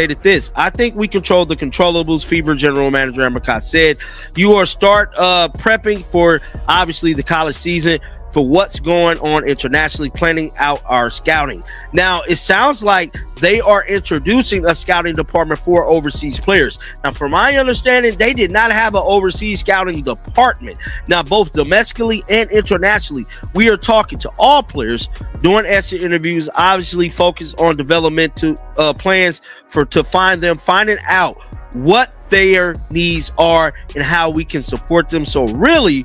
This. I think we control the controllables. Fever General Manager Amber Cox said, you are start prepping for obviously the college season, for what's going on internationally, planning out our scouting. Now, it sounds like they are introducing a scouting department for overseas players. Now, from my understanding, they did not have an overseas scouting department. Now, both domestically and internationally, we are talking to all players, doing exit interviews, obviously focus on developmental plans to finding out what their needs are and how we can support them. So really,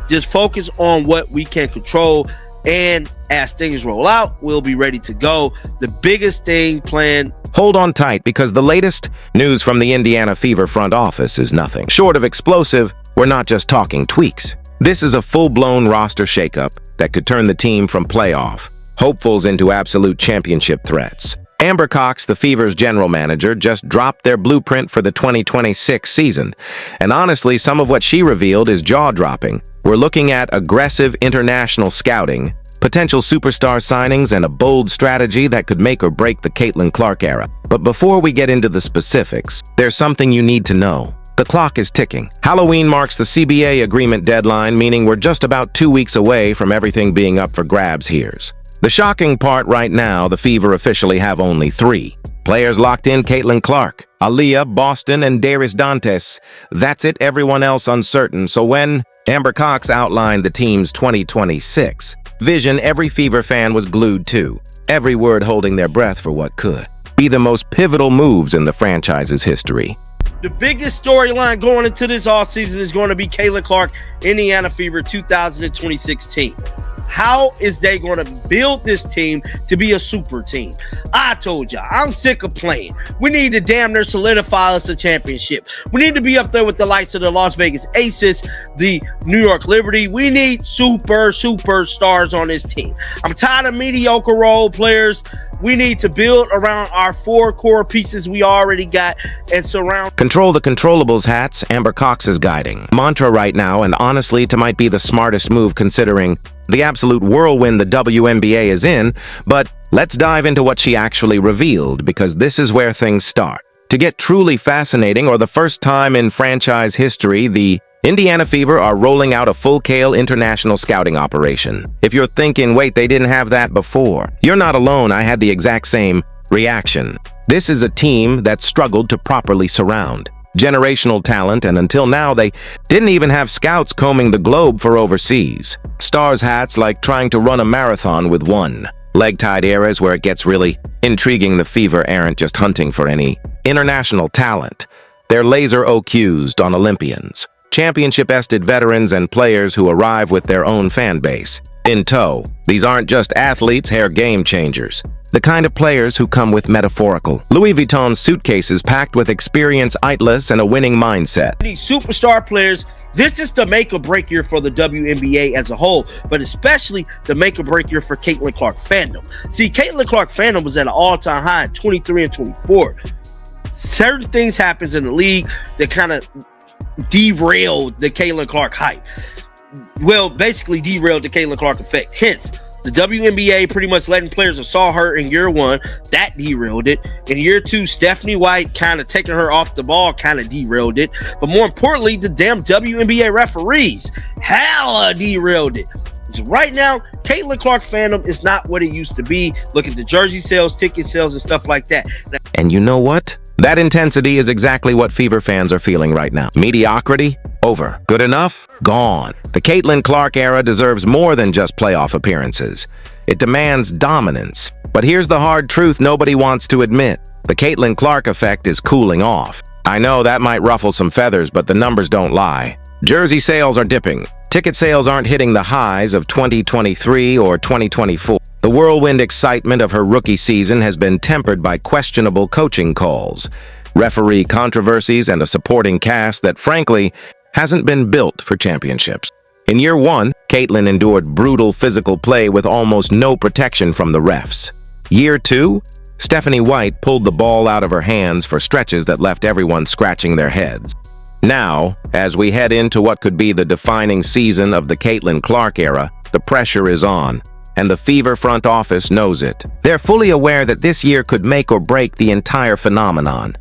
just focus on what we can control, and as things roll out, we'll be ready to go. The biggest thing planned. Hold on tight, because the latest news from the Indiana Fever front office is nothing short of explosive. We're not just talking tweaks. This is a full-blown roster shakeup that could turn the team from playoff hopefuls into absolute championship threats. Amber Cox, the Fever's general manager, just dropped their blueprint for the 2026 season. And honestly, some of what she revealed is jaw-dropping. We're looking at aggressive international scouting, potential superstar signings, and a bold strategy that could make or break the Caitlin Clark era. But before we get into the specifics, there's something you need to know. The clock is ticking. Halloween marks the CBA agreement deadline, meaning we're just about 2 weeks away from everything being up for grabs here. The shocking part right now, the Fever officially have only 3 players locked in: Caitlin Clark, Aaliyah, Boston, and Darius Dantes. That's it, everyone else uncertain. So when Amber Cox outlined the team's 2026 vision, every Fever fan was glued to, every word holding their breath for what could be the most pivotal moves in the franchise's history. The biggest storyline going into this offseason is going to be Caitlin Clark, Indiana Fever 2026 team. How is they going to build this team to be a super team? I told y'all, I'm sick of playing. We need to damn near solidify us a championship. We need to be up there with the likes of the Las Vegas Aces, the New York Liberty. We need superstars on this team. I'm tired of mediocre role players. We need to build around our 4 core pieces we already got and surround. Control the controllables hats, Amber Cox is guiding mantra right now, and honestly, it might be the smartest move considering the absolute whirlwind the WNBA is in. But let's dive into what she actually revealed, because this is where things start to get truly fascinating. Or the first time in franchise history, the Indiana Fever are rolling out a full-scale international scouting operation. If you're thinking, wait, they didn't have that before, you're not alone. I had the exact same reaction. This is a team that struggled to properly surround generational talent, and until now, they didn't even have scouts combing the globe for overseas stars hats, like trying to run a marathon with one leg tied eras. Where it gets really intriguing, the Fever aren't just hunting for any international talent. They're laser-focused on Olympians, championship-ested veterans, and players who arrive with their own fan base in tow. These aren't just athletes, they're game changers. The kind of players who come with metaphorical Louis Vuitton suitcases packed with experience, itless, and a winning mindset. These superstar players, this is the make or break year for the WNBA as a whole, but especially the make or break year for Caitlin Clark fandom. See, Caitlin Clark fandom was at an all-time high at 23 and 24. Certain things happens in the league that kind of derailed the Caitlin Clark hype. Well, basically derailed the Caitlin Clark effect. Hence, the WNBA pretty much letting players that saw her in year 1, that derailed it. In year 2, Stephanie White kind of taking her off the ball kind of derailed it. But more importantly, the damn WNBA referees hella derailed it. So right now, Caitlin Clark fandom is not what it used to be. Look at the jersey sales, ticket sales, and stuff like that. And you know what? That intensity is exactly what Fever fans are feeling right now. Mediocrity? Over. Good enough? Gone. The Caitlin Clark era deserves more than just playoff appearances. It demands dominance. But here's the hard truth nobody wants to admit. The Caitlin Clark effect is cooling off. I know that might ruffle some feathers, but the numbers don't lie. Jersey sales are dipping. Ticket sales aren't hitting the highs of 2023 or 2024. The whirlwind excitement of her rookie season has been tempered by questionable coaching calls, referee controversies, and a supporting cast that, frankly, hasn't been built for championships. In year 1, Caitlin endured brutal physical play with almost no protection from the refs. Year 2, Stephanie White pulled the ball out of her hands for stretches that left everyone scratching their heads. Now, as we head into what could be the defining season of the Caitlin Clark era, the pressure is on. and the Fever front office knows it. They're fully aware that this year could make or break the entire phenomenon,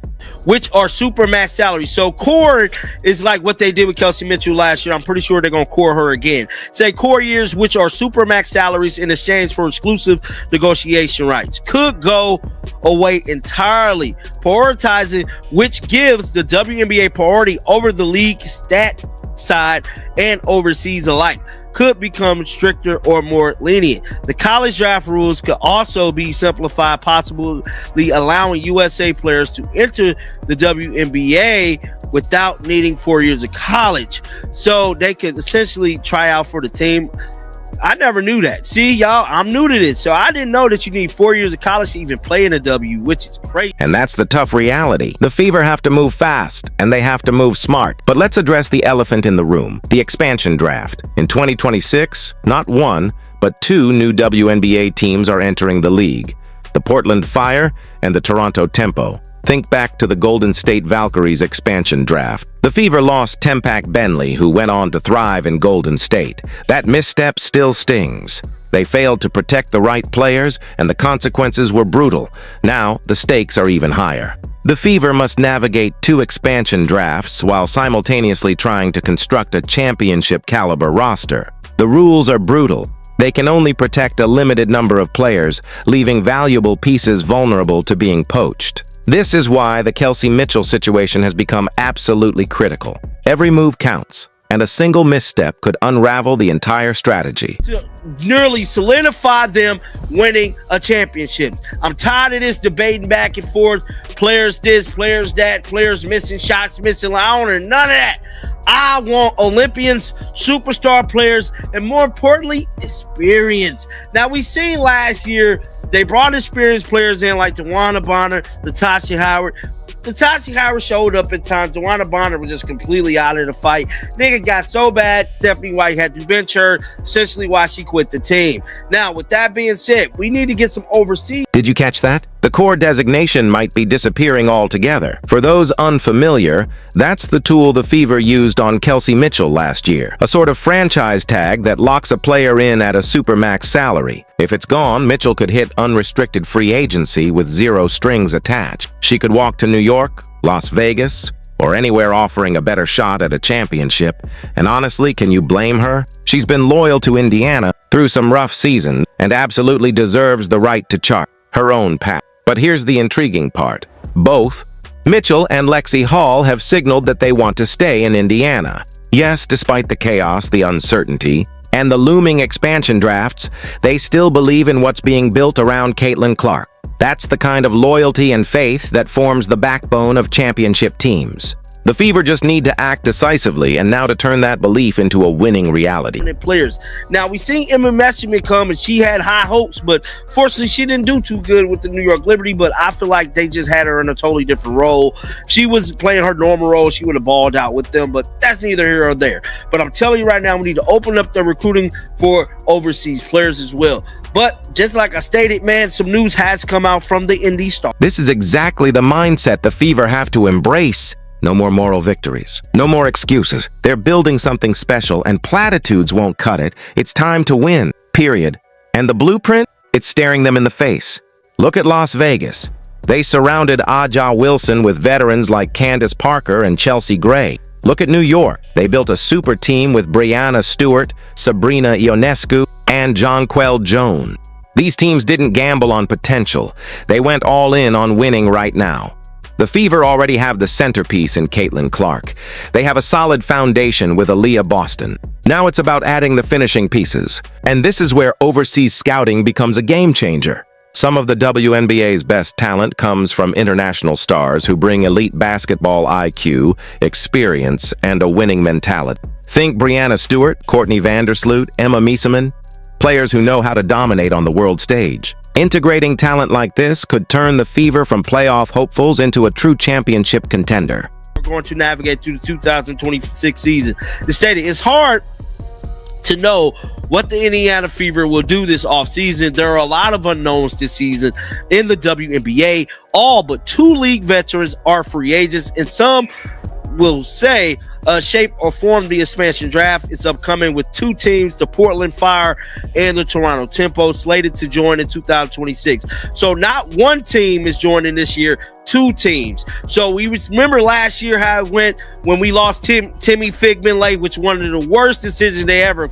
which are supermax salaries. So core is like what they did with Kelsey Mitchell last year. I'm pretty sure they're going to core her again. Say core years, which are supermax salaries in exchange for exclusive negotiation rights, could go away entirely, prioritizing which gives the WNBA priority over the league stat side and overseas alike. Could become stricter or more lenient. The college draft rules could also be simplified, possibly allowing USA players to enter the WNBA without needing 4 years of college. So they could essentially try out for the team. I never knew that. See, y'all, I'm new to this. So I didn't know that you need 4 years of college to even play in the W, which is crazy. And that's the tough reality. The Fever have to move fast, and they have to move smart. But let's address the elephant in the room, the expansion draft. In 2026, not one, but two new WNBA teams are entering the league: the Portland Fire and the Toronto Tempo. Think back to the Golden State Valkyries expansion draft. The Fever lost Tempak Bentley, who went on to thrive in Golden State. That misstep still stings. They failed to protect the right players, and the consequences were brutal. Now, the stakes are even higher. The Fever must navigate two expansion drafts while simultaneously trying to construct a championship-caliber roster. The rules are brutal. They can only protect a limited number of players, leaving valuable pieces vulnerable to being poached. This is why the Kelsey Mitchell situation has become absolutely critical. Every move counts, and a single misstep could unravel the entire strategy. To nearly solidify them winning a championship. I'm tired of this debating back and forth. Players this, players that, players missing shots, missing line. I don't want none of that. I want Olympians, superstar players, and more importantly, experience. Now, we seen last year, they brought experienced players in like DeWanna Bonner, Natasha Howard. Natasha Howard showed up at times. DeWanna Bonner was just completely out of the fight. Nigga got so bad, Stephanie White had to bench her, essentially why she quit the team. Now, with that being said, we need to get some overseas. Did you catch that? The core designation might be disappearing altogether. For those unfamiliar, that's the tool the Fever used on Kelsey Mitchell last year, a sort of franchise tag that locks a player in at a supermax salary. If it's gone, Mitchell could hit unrestricted free agency with zero strings attached. She could walk to New York, Las Vegas, or anywhere offering a better shot at a championship. And honestly, can you blame her? She's been loyal to Indiana through some rough seasons and absolutely deserves the right to chart her own path. But here's the intriguing part. Both Mitchell and Lexi Hall have signaled that they want to stay in Indiana. Yes, despite the chaos, the uncertainty, and the looming expansion drafts, they still believe in what's being built around Caitlin Clark. That's the kind of loyalty and faith that forms the backbone of championship teams. The Fever just need to act decisively and now to turn that belief into a winning reality. Players. Now, we seen Emma Messerschmidt come and she had high hopes, but fortunately she didn't do too good with the New York Liberty, but I feel like they just had her in a totally different role. If she was playing her normal role, she would have balled out with them, but that's neither here or there. But I'm telling you right now, we need to open up the recruiting for overseas players as well. But just like I stated, man, some news has come out from the Indy Star. This is exactly the mindset the Fever have to embrace. No more moral victories. No more excuses. They're building something special, and platitudes won't cut it. It's time to win, period. And the blueprint? It's staring them in the face. Look at Las Vegas. They surrounded Aja Wilson with veterans like Candace Parker and Chelsea Gray. Look at New York. They built a super team with Brianna Stewart, Sabrina Ionescu, and Jonquel Jones. These teams didn't gamble on potential. They went all in on winning right now. The Fever already have the centerpiece in Caitlin Clark. They have a solid foundation with Aaliyah Boston. Now it's about adding the finishing pieces. And this is where overseas scouting becomes a game changer. Some of the WNBA's best talent comes from international stars who bring elite basketball IQ, experience, and a winning mentality. Think Brianna Stewart, Courtney Vandersloot, Emma Meeseman, players who know how to dominate on the world stage. Integrating talent like this could turn the Fever from playoff hopefuls into a true championship contender. We're going to navigate through the 2026 season. The stated, it's hard to know what the Indiana Fever will do this offseason. There are a lot of unknowns this season in the WNBA. All but 2 league veterans are free agents, and some will say, shape or form the expansion draft. It's upcoming with 2 teams, the Portland Fire and the Toronto Tempo, slated to join in 2026. So not one team is joining this year, 2 teams. So we remember last year how it went when we lost Timmy Figman late, which was one of the worst decisions they ever